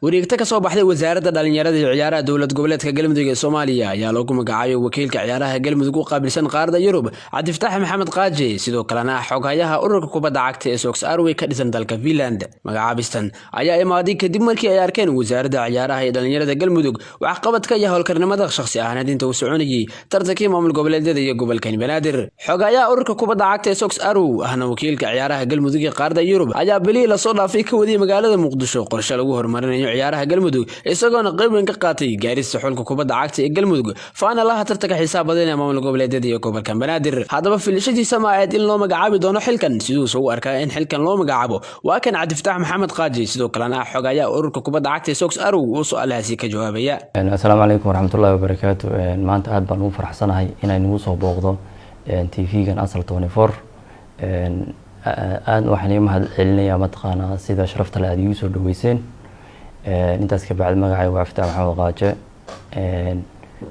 wareegta ka soo baxday wasaaradda dhalinyarada iyo ciyaaraha dowlad goboleedka Galmudug ee Soomaaliya ayaa lagu magacaabay wakiilka ciyaaraha Galmudug u qaabilsan qaaradda Yurub Cabdifataax Maxamed Qaaji sidoo kalena xogayaha ururka kubadda cagta ee Sox Arway ka dhisan dalka Finland magacaabistan ayaa imaaday kadib markii ay arkeen wasaaradda ciyaaraha iyo dhalinyarada Galmudug wax qabadka iyo howlkarnimada shakhsi ahaaneed inta uu soconayay tartankii maamul goboleedyada iyo gobolka Banaadir xogayaha ururka kubadda cagta ee Sox Arway ahna wakiilka ciyaaraha Galmudug ee qaaradda Yurub ayaa bilii la soo dhaafay ka wadiyay magaalada Muqdisho qorshe lagu horumarinayo ciyaaraha Galmudug isagoona qayb weyn ka qaatay gaarista xulka kubadda cagta ee Galmudug faana laha tartanka xisaabadeen maamul goboleedyada iyo gobolka Banaadir hadaba filashadiisa ma aad in loo magacaabi doono xilkan sidoo soo arkaa in xilkan loo magacaabo waa kan Cabdifataax Maxamed Qaaji sidoo kalena xogayaa ururka kubadda cagta ee Sox Arrow oo su'aalahaasi ka jawaabaya assalaamu alaykum warahmatullaahi wabarakaatuh maanta aad baan u faraxsanahay inay nagu soo booqdo TV-gan Asal 24 aad waxaan u mahad celinayaa mataqaanaa sida sharafta leh aad igu soo dhaweyseen intaas ka bacdi magacayga waa Cabdifataax Maxamed Qaaji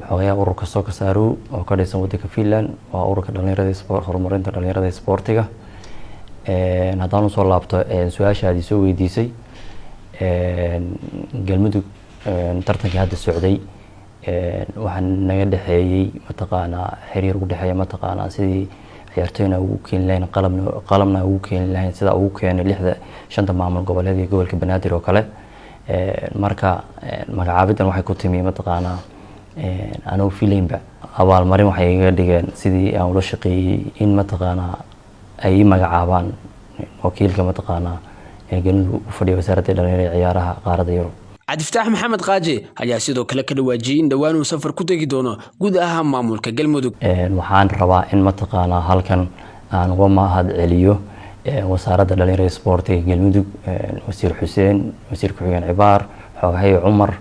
xogayaa ururka Sox Arrow oo ka dhisan waddanka Finland waa ururka dhalinyarada sport horumarinta dhalinyarada sportiga haddaan u soo laabto su'aashaadii soo weydiisay Galmudug tartankii hadda socday waxaan naga dhaxeeyay mataqaanaa xiriir u dhaxeeya mataqaanaa sidii ciyaartoyna ugu keen lahayn qalabna ugu keen lahayn sida ugu keenay 6 maamul goboleed ee gobolka Banaadir oo kale marka magacaabidan waxay ku timi mataqaanaa anoo filaynba abaalmarin waxay iga dhigeen sidii aan ula shaqeeyay in mataqaanaa ay magacaabaan wakiilka mataqaanaa Galmudug u fadhiyo wasaaradda dhalinyarada ciyaaraha qaaradda Yurub Cabdifataax Maxamed Qaaji ayaa sidoo kale ka dhawaajiyay in dhawaan uu safar ku tagi doono guud ahaan maamulka Galmudug waxaan rabaa in mataqaanaa halkan aan uga mahad celiyo wasaaradda dhalinyarada sportiga Galmudug wasiir Xuseen wasiir ku-xigeen Cibaar xogahay Umar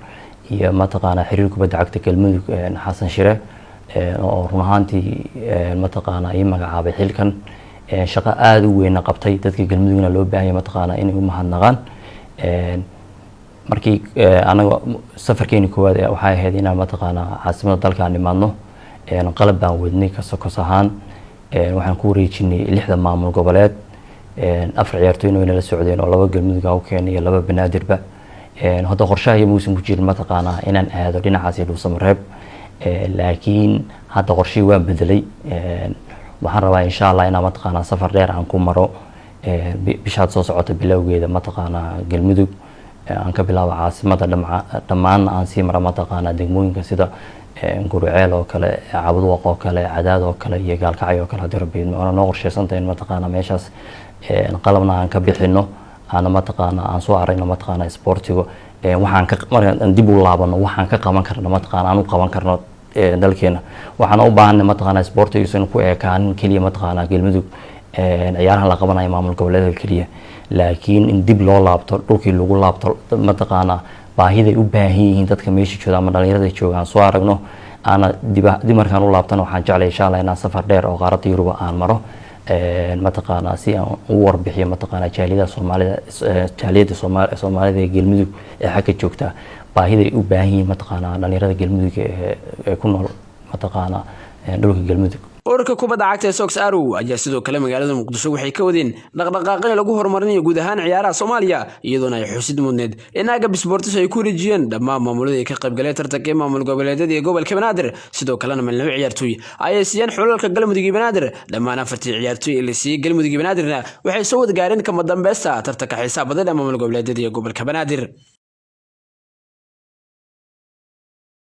iyo mataqaanaa xiriir kubadda cagta Galmudug Xasan Shire oo run ahaantii mataqaanaa ay magacaabay xilkan shaqo aad u weyn qabtay dadka Galmudugna loo baahan yahay mataqaanaa inay u mahadnaqaan markii anaga safarkeeni koowaad waxay ahayd inaan mataqaanaa caasimadda dalka nimaadno qalab baan wadnay ka Sox ahaan waxaan ku wareejinay 6 maamul goboleed 4 ciyaartoyna la socdeen oo 2 Galmudug ah u keenay iyo 2 Banaadirba hadda qorshaha muusan ku jirin mataqaanaa inaan aado dhinacaas iyo Samareeb laakiin hadda qorshii waan bedelay waxaan rabaa insha Allah inaan mataqaanaa safar dheer aan ku maro bishaad soo socota bilowgeeda mataqaanaa Galmudug aan ka bilaabo caasimadda dhammaan aan sii mara mataqaanaa degmooyinka sida Gurceel oo kale Cabudwaq oo kale Cadaad oo kale iyo Gaalkacyo oo kale hadii rabbiin oo noo qorsheysantahay mataqaanaa meeshaas qalabna aan ka bixino ana mataqaanaa aan soo aragno mataqaanaa sportiga waxaan ka markaan dib u laabano waxaan ka qaban karno mataqaanaa aan u qaban karno dalkeena waxaan u baahanay mataqaanaa sportiga inuu ku eekaan kaliya mataqaanaa Galmudug ciyaaraha la qabanayo maamul goboleedka kaliya laakiin in dib loo laabto dhulkii lagu laabto mataqaanaa baahiday u baahan yihiin dadka meesha jooga ama dhalinyarada joogaan soo aragno ana dib markaan u laabtano waxaan jeclahay insha Allah inaan safar dheer oo qaaradda Yurub aan maro mataqaanaa si aan u warbixiyo mataqaanaa jaaliyada Soomaalida ee Galmudug ee xagga joogta baahiday u baahan yihiin mataqaanaa dhalinyarada Galmudug ee ku nool mataqaanaa dhulka Galmudug ururka kubadda cagta ee Sox Arrow ayaa sidoo kale magaalada Muqdisho waxay ka wadeen dhaqdhaqaaqyo lagu horumarinayo guud ahaan ciyaaraha Soomaaliya iyadoona ay xusid mudneed in agab sports ay ku rijiyeen dhammaan maamulada ka qayb galay tartanka maamul goboleedyada ee gobolka Banaadir sidoo kalena malnaba ciyaartoy ay siiyeen xulalka Galmudug iyo Banaadir dhammaan 4 ciyaartoy ee la siiyay Galmudug iyo Banaadirna waxay soo wada gaareen kama dambaysta tartanka xisaabada maamul goboleedyada ee gobolka Banaadir